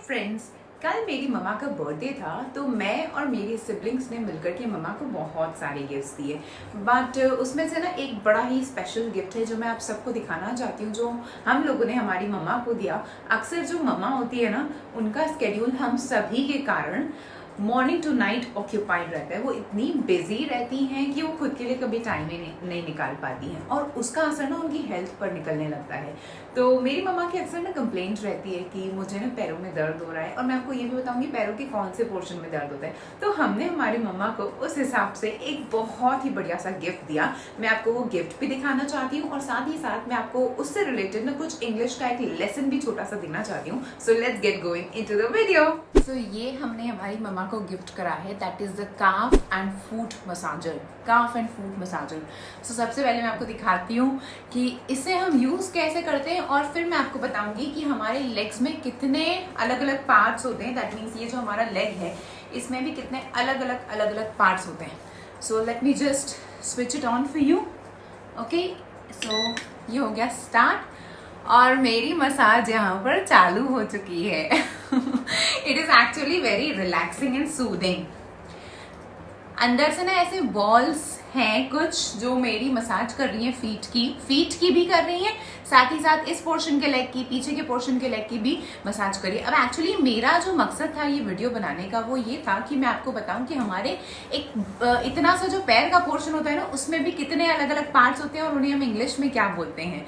Friends, कल मेरी मम्मा का बर्थडे था तो मैं और मेरे सिबलिंग्स ने मिलकर के मम्मा को बहुत सारे गिफ्ट्स दिए। बट उसमें से ना एक बड़ा ही स्पेशल गिफ्ट है जो मैं आप सबको दिखाना चाहती हूँ, जो हम लोगों ने हमारी मम्मा को दिया। अक्सर जो मम्मा होती है ना, उनका स्केड्यूल हम सभी के कारण मॉर्निंग टू नाइट ऑक्यूपाइड रहता है। वो इतनी बिजी रहती हैं कि वो खुद के लिए कभी टाइम ही नहीं निकाल पाती हैं और उसका असर ना उनकी हेल्थ पर निकलने लगता है। तो मेरी मम्मा की अक्सर ना कंप्लेंट रहती है कि मुझे ना पैरों में दर्द हो रहा है, और मैं आपको ये भी बताऊंगी पैरों के कौन से पोर्शन में दर्द होता है। तो हमने हमारी मम्मा को उस हिसाब से एक बहुत ही बढ़िया सा गिफ्ट दिया। मैं आपको वो गिफ्ट भी दिखाना चाहती हूँ और साथ ही साथ मैं आपको उससे रिलेटेड ना कुछ इंग्लिश का एक लेसन भी छोटा सा देना चाहती हूँ। So let's get going into the video. So ये हमने हमारी मम्मा को गिफ्ट करा है, that is the calf and foot massager. Calf and foot massager. So सबसे पहले मैं आपको दिखाती हूँ कि इसे हम यूज कैसे करते हैं और फिर मैं आपको बताऊंगी कि हमारे लेग्स में कितने अलग अलग पार्ट्स होते हैं। दैट मीन्स ये जो हमारा लेग है इसमें भी कितने अलग अलग पार्ट्स होते हैं। So let me just switch it on for you. Okay, so ये हो गया स्टार्ट और मेरी मसाज यहाँ पर चालू हो चुकी है। It is actually very relaxing and soothing. अंदर से ना ऐसे बॉल्स हैं कुछ जो मेरी मसाज कर रही हैं, फीट की भी कर रही हैं, साथ ही साथ इस पोर्शन के लेग की, पीछे के पोर्शन के लेग की भी मसाज करी। अब एक्चुअली मेरा जो मकसद था ये वीडियो बनाने का वो ये था कि मैं आपको बताऊं कि हमारे एक इतना सा जो पैर का पोर्शन होता है ना, उसमें भी कितने अलग अलग पार्ट्स होते हैं और उन्हें हम इंग्लिश में क्या बोलते हैं।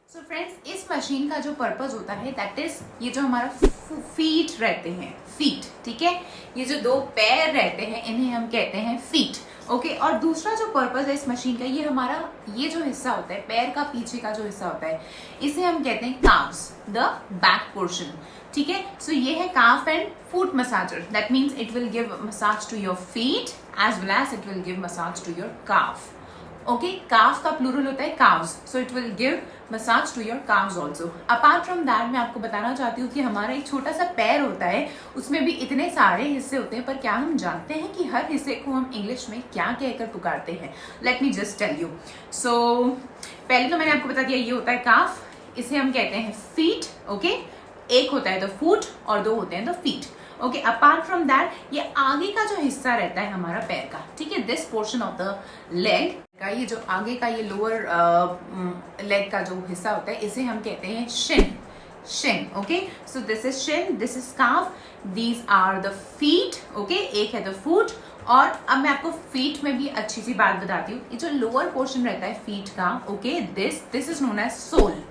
सो फ्रेंड्स, इस मशीन का जो पर्पज होता है दैट इज ये जो हमारा फीट रहते हैं, फीट, ठीक है, ये जो दो पैर रहते हैं इन्हें हम कहते हैं फीट। ओके, और दूसरा जो पर्पज है इस मशीन का, ये हमारा ये जो हिस्सा होता है पैर का पीछे का जो हिस्सा होता है इसे हम कहते हैं काफ्स, द बैक पोर्शन। ठीक है, सो ये है calf and foot massager. That means it will give massage to your feet as well as it will give massage to your calf. Okay, calf का प्लूरल होता है calves, so it will give massage to your calves also. Apart from that मैं आपको बताना चाहती हूँ कि हमारा एक छोटा सा पैर होता है, उसमें भी इतने सारे हिस्से होते हैं, पर क्या हम जानते हैं कि हर हिस्से को हम इंग्लिश में क्या कहकर पुकारते हैं? Let me just tell you. So पहले तो मैंने आपको बता दिया ये होता है काफ, इसे हम कहते हैं फीट। ओके, एक होता है द फुट और दो होते हैं the feet. Okay, apart from that ये आगे का जो हिस्सा रहता है हमारा पैर का, ठीक है, this portion of the leg का, ये जो आगे का ये लोअर लेग का जो हिस्सा होता है इसे हम कहते हैं shin. Okay, so this is shin, this is calf, these are the feet. Okay, एक है द फुट। और अब मैं आपको फीट में भी अच्छी सी बात बताती हूँ। ये जो लोअर पोर्शन रहता है फीट का, okay, this is known as sole.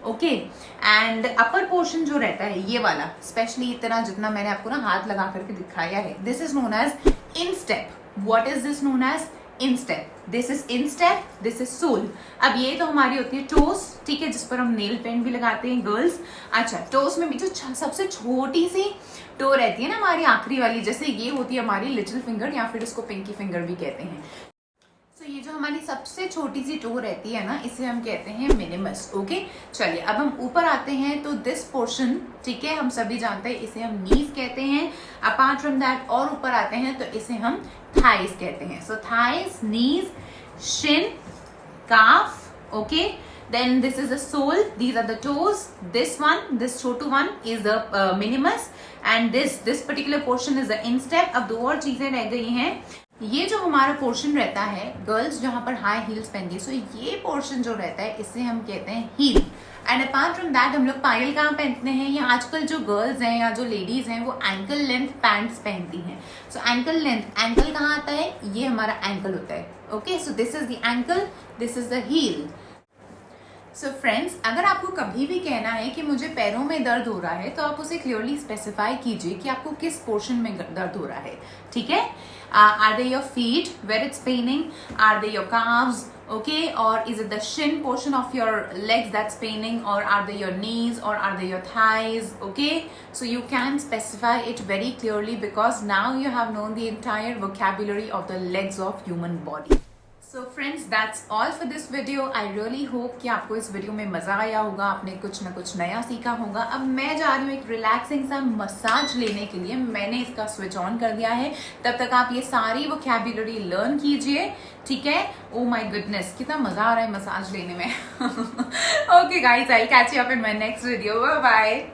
Okay, and upper portion जो रहता है ये वाला, स्पेशली इतना जितना मैंने आपको ना हाथ लगा करके दिखाया है, this is known as instep. What is this known as? Instep. This is instep, this is sole. अब ये तो हमारी होती है टोस, ठीक है, जिस पर हम नेल पेंट भी लगाते हैं गर्ल्स। अच्छा, टोस में भी जो सबसे छोटी सी टो रहती है ना हमारी आखिरी वाली, जैसे ये होती है हमारी लिटिल फिंगर या फिर इसको पिंकी फिंगर भी कहते हैं। ये जो हमारी सबसे छोटी सी टो रहती है ना, इसे हम कहते हैं मिनिमस। ओके, चलिए अब हम ऊपर आते हैं तो दिस पोर्शन, ठीक है, हम सभी जानते हैं इसे हम नीज कहते हैं। अपार्ट फ्रॉम दैट और ऊपर आते हैं तो इसे हम थाइस कहते हैं। So thighs, knees, shin, calf. Okay, then this is the sole, these are the toes, this Chhotu one is the minimus and this particular portion is the instep। अब दो और चीजें रह गई हैं। ये जो हमारा पोर्शन रहता है गर्ल्स जहां पर हाई हील्स पहनती है, सो ये पोर्शन जो रहता है इसे हम कहते हैं heel. And apart from that हम लोग पायल कहाँ पहनते हैं, या आजकल जो गर्ल्स हैं या जो लेडीज हैं वो एंकल लेंथ पैंट्स पहनती हैं। सो एंकल लेंथ, एंकल कहाँ आता है? ये हमारा एंकल होता है। Okay, so this is the ankle, this is the heel. So friends, अगर आपको कभी भी कहना है कि मुझे पैरों में दर्द हो रहा है तो आप उसे क्लियरली स्पेसिफाई कीजिए कि आपको किस पोर्शन में दर्द हो रहा है। ठीक है, are they your feet where it's paining, are they your calves, okay, or is it the shin portion of your legs that's paining, or are they your knees, or are they your thighs? Okay, so you can specify it very clearly because now you have known the entire vocabulary of the legs of human body. So friends, that's all for this video. I really hope कि आपको इस video में मजा आया होगा, आपने कुछ ना कुछ नया सीखा होगा। अब मैं जा रही हूँ एक रिलैक्सिंग सा मसाज लेने के लिए, मैंने इसका स्विच ऑन कर दिया है। तब तक आप ये सारी वोकैबुलरी लर्न कीजिए, ठीक है। ओ माय गुडनेस, कितना मजा आ रहा है मसाज लेने में। Okay guys, I will catch you up in my next video. Bye bye.